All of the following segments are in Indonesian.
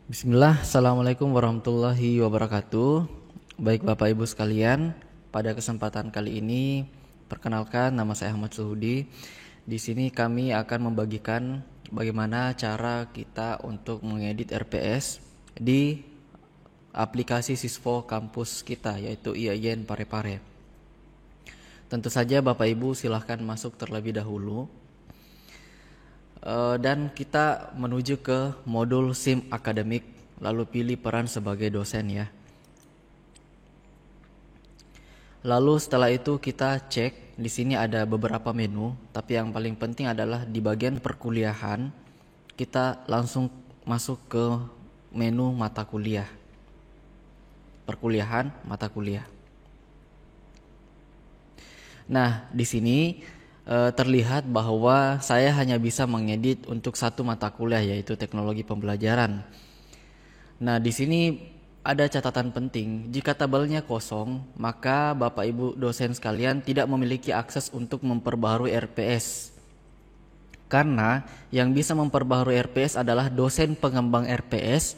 Bismillah, Assalamualaikum warahmatullahi wabarakatuh. Baik Bapak Ibu sekalian, pada kesempatan kali ini perkenalkan nama saya Ahmad Suhudi. Di sini kami akan membagikan bagaimana cara kita untuk mengedit RPS di aplikasi Sisvo kampus kita, yaitu IAIN Parepare. Tentu saja Bapak Ibu silahkan masuk terlebih dahulu. Dan kita menuju ke modul SIM akademik, lalu pilih peran sebagai dosen ya. Lalu setelah itu kita cek, di sini ada beberapa menu, tapi yang paling penting adalah di bagian perkuliahan kita langsung masuk ke menu mata kuliah. Perkuliahan, mata kuliah. Nah, di sini terlihat bahwa saya hanya bisa mengedit untuk satu mata kuliah, yaitu teknologi pembelajaran. Nah, di sini ada catatan penting. Jika tabelnya kosong, maka Bapak Ibu dosen sekalian tidak memiliki akses untuk memperbaharui RPS. Karena yang bisa memperbaharui RPS adalah dosen pengembang RPS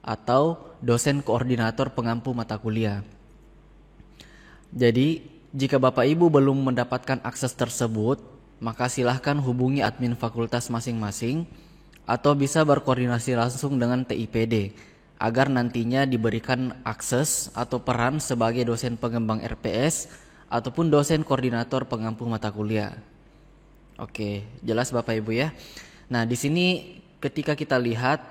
atau dosen koordinator pengampu mata kuliah. Jadi, jika Bapak Ibu belum mendapatkan akses tersebut, maka silahkan hubungi admin fakultas masing-masing atau bisa berkoordinasi langsung dengan TIPD agar nantinya diberikan akses atau peran sebagai dosen pengembang RPS ataupun dosen koordinator pengampu mata kuliah. Oke, jelas Bapak Ibu ya. Nah, di sini ketika kita lihat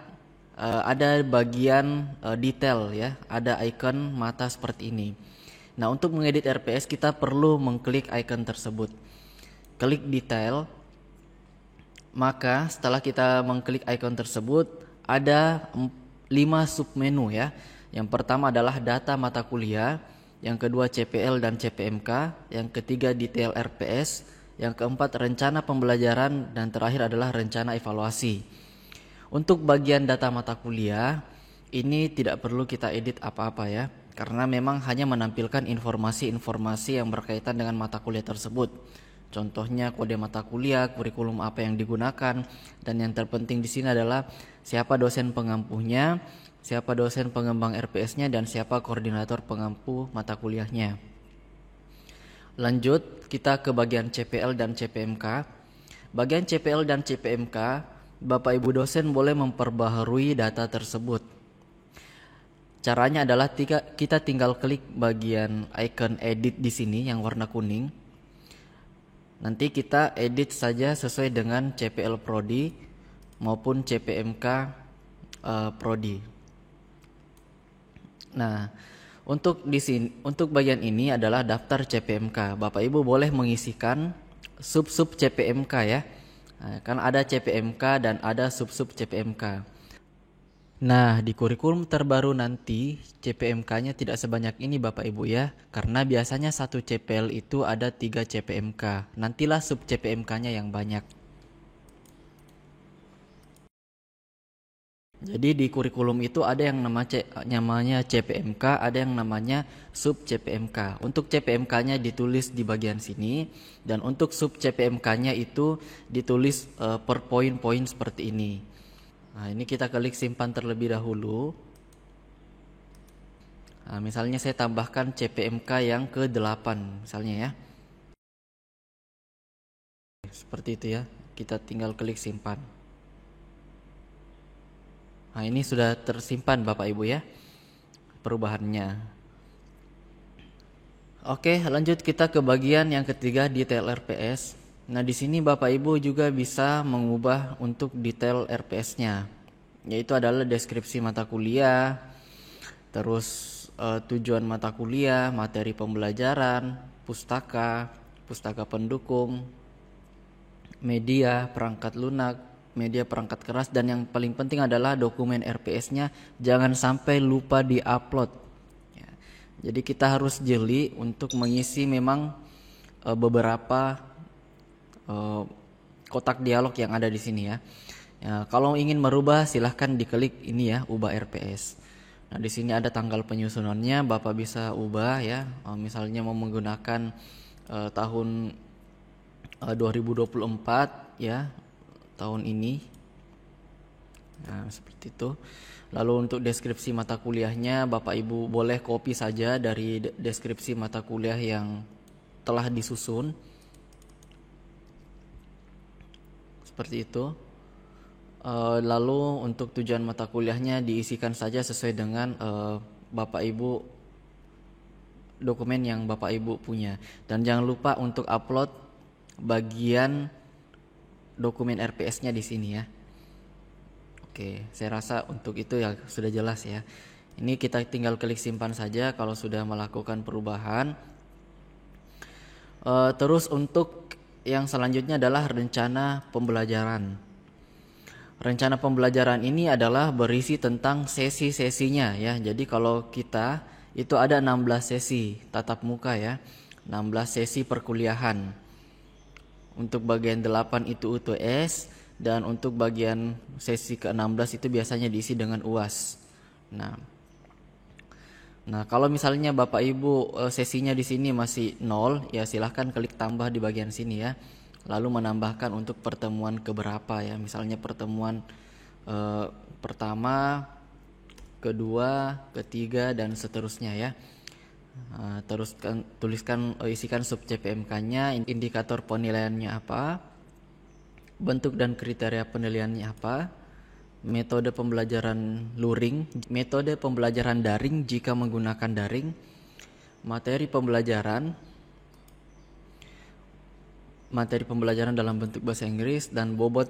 ada bagian detail ya, ada icon mata seperti ini. Nah, untuk mengedit RPS kita perlu mengklik icon tersebut. Klik detail. Maka setelah kita mengklik icon tersebut ada 5 submenu ya. Yang pertama adalah data mata kuliah, yang kedua CPL dan CPMK, yang ketiga detail RPS, yang keempat rencana pembelajaran, dan terakhir adalah rencana evaluasi. Untuk bagian data mata kuliah ini tidak perlu kita edit apa-apa ya, karena memang hanya menampilkan informasi-informasi yang berkaitan dengan mata kuliah tersebut. Contohnya kode mata kuliah, kurikulum apa yang digunakan, dan yang terpenting di sini adalah siapa dosen pengampunya, siapa dosen pengembang RPS-nya, dan siapa koordinator pengampu mata kuliahnya. Lanjut, kita ke bagian CPL dan CPMK. Bagian CPL dan CPMK, Bapak Ibu dosen boleh memperbaharui data tersebut. Caranya adalah kita tinggal klik bagian icon edit di sini yang warna kuning. Nanti kita edit saja sesuai dengan CPL Prodi maupun CPMK Prodi. Nah, untuk di sini, untuk bagian ini adalah daftar CPMK. Bapak Ibu boleh mengisikan sub-sub CPMK ya. Nah, kan ada CPMK dan ada sub-sub CPMK. Nah, di kurikulum terbaru nanti CPMK-nya tidak sebanyak ini Bapak Ibu ya, karena biasanya satu CPL itu ada 3 CPMK. Nantilah sub CPMK-nya yang banyak. Jadi di kurikulum itu ada yang namanya CPMK, ada yang namanya sub CPMK. Untuk CPMK-nya ditulis di bagian sini, dan untuk sub CPMK-nya itu ditulis per poin-poin seperti ini. Nah, ini kita klik simpan terlebih dahulu. Nah, misalnya saya tambahkan CPMK yang ke-8 misalnya ya. Seperti itu ya. Kita tinggal klik simpan. Nah, ini sudah tersimpan Bapak Ibu ya perubahannya. Oke, lanjut kita ke bagian yang ketiga, detail RPS. Nah, di sini Bapak Ibu juga bisa mengubah untuk detail RPS-nya, yaitu adalah deskripsi mata kuliah, terus tujuan mata kuliah, materi pembelajaran, pustaka pendukung, media, perangkat lunak, media perangkat keras, dan yang paling penting adalah dokumen RPS-nya jangan sampai lupa di-upload. Ya, jadi kita harus jeli untuk mengisi memang beberapa kotak dialog yang ada di sini ya. Ya, kalau ingin merubah silahkan diklik ini ya, ubah RPS. Nah, di sini ada tanggal penyusunannya, Bapak bisa ubah ya. Misalnya mau menggunakan tahun 2024 ya, tahun ini. Nah, seperti itu. Lalu untuk deskripsi mata kuliahnya, Bapak Ibu boleh copy saja dari deskripsi mata kuliah yang telah disusun. Seperti itu. Lalu untuk tujuan mata kuliahnya diisikan saja sesuai dengan Bapak Ibu dokumen yang Bapak Ibu punya. Dan jangan lupa untuk upload bagian dokumen RPS-nya di sini ya. Oke, saya rasa untuk itu ya sudah jelas ya. Ini kita tinggal klik simpan saja kalau sudah melakukan perubahan. Terus untuk yang selanjutnya adalah rencana pembelajaran. Rencana pembelajaran ini adalah berisi tentang sesi-sesinya ya. Jadi kalau kita itu ada 16 sesi tatap muka ya. 16 sesi perkuliahan. Untuk bagian 8 itu UTS dan untuk bagian sesi ke-16 itu biasanya diisi dengan UAS. Nah, kalau misalnya Bapak Ibu sesinya di sini masih 0, ya silahkan klik tambah di bagian sini ya. Lalu menambahkan untuk pertemuan keberapa ya. Misalnya pertemuan pertama, kedua, ketiga dan seterusnya ya. Terus isikan sub CPMK-nya, indikator penilaiannya apa, bentuk dan kriteria penilaiannya apa, metode pembelajaran luring, metode pembelajaran daring jika menggunakan daring, materi pembelajaran dalam bentuk bahasa Inggris, dan bobot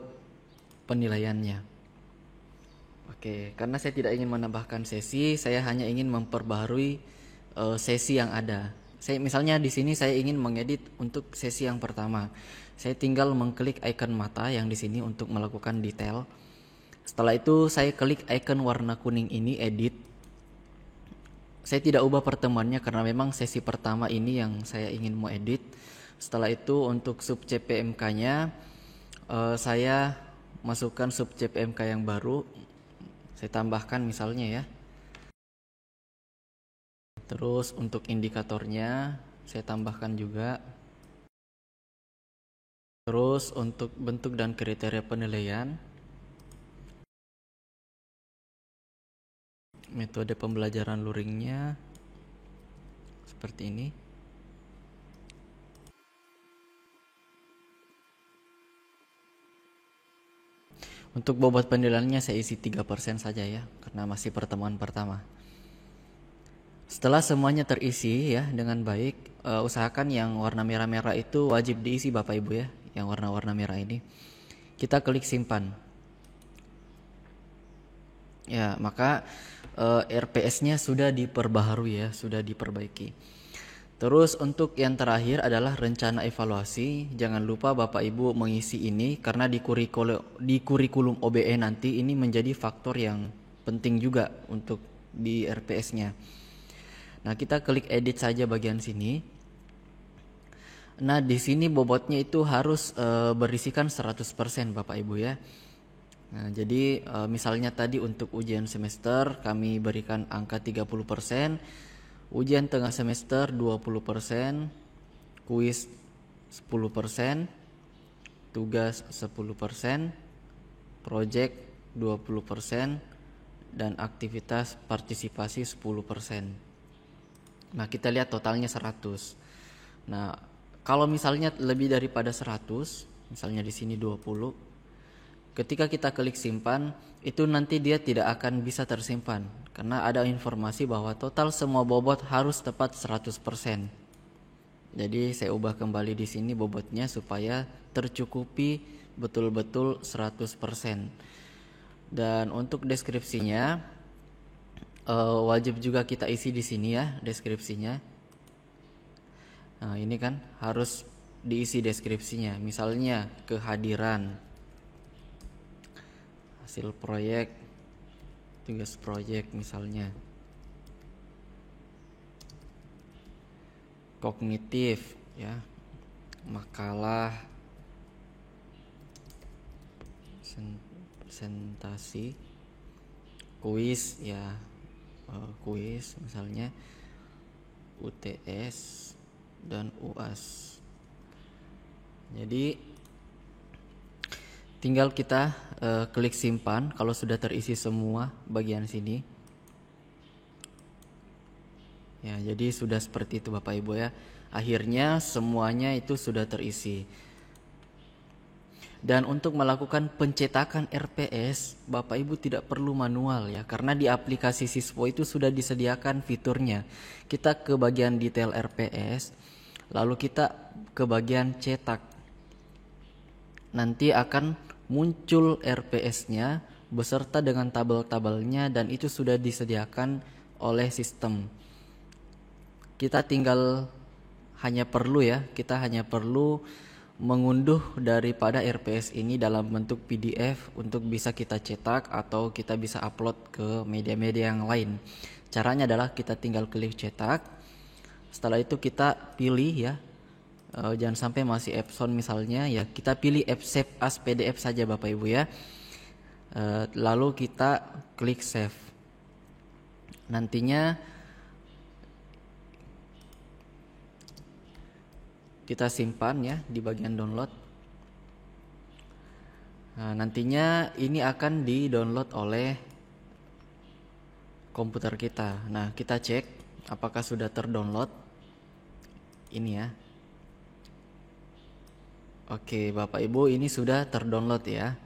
penilaiannya. Oke, karena saya tidak ingin menambahkan sesi, saya hanya ingin memperbaharui sesi yang ada. Misalnya di sini saya ingin mengedit untuk sesi yang pertama. Saya tinggal mengklik icon mata yang di sini untuk melakukan detail. Setelah itu saya klik icon warna kuning ini, edit. Saya tidak ubah pertemuannya karena memang sesi pertama ini yang saya ingin mau edit. Setelah itu untuk sub CPMK-nya saya masukkan sub CPMK yang baru. Saya tambahkan misalnya ya. Terus untuk indikatornya saya tambahkan juga. Terus untuk bentuk dan kriteria penilaian, metode pembelajaran luringnya seperti ini. Untuk bobot penilaiannya saya isi 3% saja ya, karena masih pertemuan pertama. Setelah semuanya terisi ya dengan baik, usahakan yang warna merah-merah itu wajib diisi Bapak Ibu ya, yang warna-warna merah ini. Kita klik simpan. Ya, maka RPS-nya sudah diperbaharui ya, sudah diperbaiki. Terus untuk yang terakhir adalah rencana evaluasi. Jangan lupa Bapak Ibu mengisi ini karena di kurikulum OBE nanti ini menjadi faktor yang penting juga untuk di RPS-nya. Nah, kita klik edit saja bagian sini. Nah, di sini bobotnya itu harus berisikan 100% Bapak Ibu ya. Nah, jadi misalnya tadi untuk ujian semester kami berikan angka 30%, ujian tengah semester 20%, kuis 10%, tugas 10%, project 20%, dan aktivitas partisipasi 10%. Nah, kita lihat totalnya 100. Nah, kalau misalnya lebih daripada 100, misalnya di sini 20, ketika kita klik simpan, itu nanti dia tidak akan bisa tersimpan karena ada informasi bahwa total semua bobot harus tepat 100%. Jadi saya ubah kembali di sini bobotnya supaya tercukupi betul-betul 100%. Dan untuk deskripsinya wajib juga kita isi di sini ya deskripsinya. Nah, ini kan harus diisi deskripsinya. Misalnya kehadiran, hasil proyek, tugas proyek misalnya, kognitif ya, makalah, presentasi, kuis ya, kuis misalnya, UTS dan UAS. Jadi Tinggal kita klik simpan kalau sudah terisi semua bagian sini. Ya, jadi sudah seperti itu Bapak Ibu ya. Akhirnya semuanya itu sudah terisi. Dan untuk melakukan pencetakan RPS, Bapak Ibu tidak perlu manual ya, karena di aplikasi Siswo itu sudah disediakan fiturnya. Kita ke bagian detail RPS, lalu kita ke bagian cetak. Nanti akan muncul RPS-nya beserta dengan tabel-tabelnya dan itu sudah disediakan oleh sistem. Kita hanya perlu mengunduh daripada RPS ini dalam bentuk PDF untuk bisa kita cetak atau kita bisa upload ke media-media yang lain. Caranya adalah kita tinggal klik cetak. Setelah itu kita pilih ya, jangan sampai masih Epson misalnya ya, kita pilih save as PDF saja Bapak Ibu ya. Lalu kita klik save. Nantinya kita simpan ya di bagian download. Nah, nantinya ini akan di-download oleh komputer kita. Nah, kita cek apakah sudah terdownload. Ini ya. Oke, Bapak Ibu, ini sudah terdownload ya.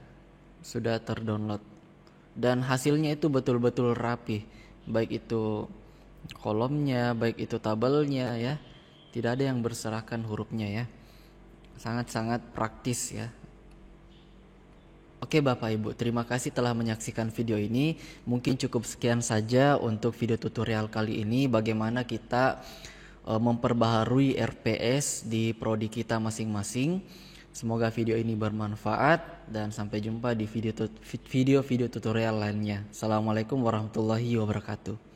Sudah terdownload. Dan hasilnya itu betul-betul rapi. Baik itu kolomnya, baik itu tabelnya ya. Tidak ada yang berserakan hurufnya ya. Sangat-sangat praktis ya. Oke Bapak Ibu, terima kasih telah menyaksikan video ini. Mungkin cukup sekian saja untuk video tutorial kali ini, bagaimana kita memperbaharui RPS di prodi kita masing-masing. Semoga video ini bermanfaat dan sampai jumpa di video tutorial lainnya. Assalamualaikum warahmatullahi wabarakatuh.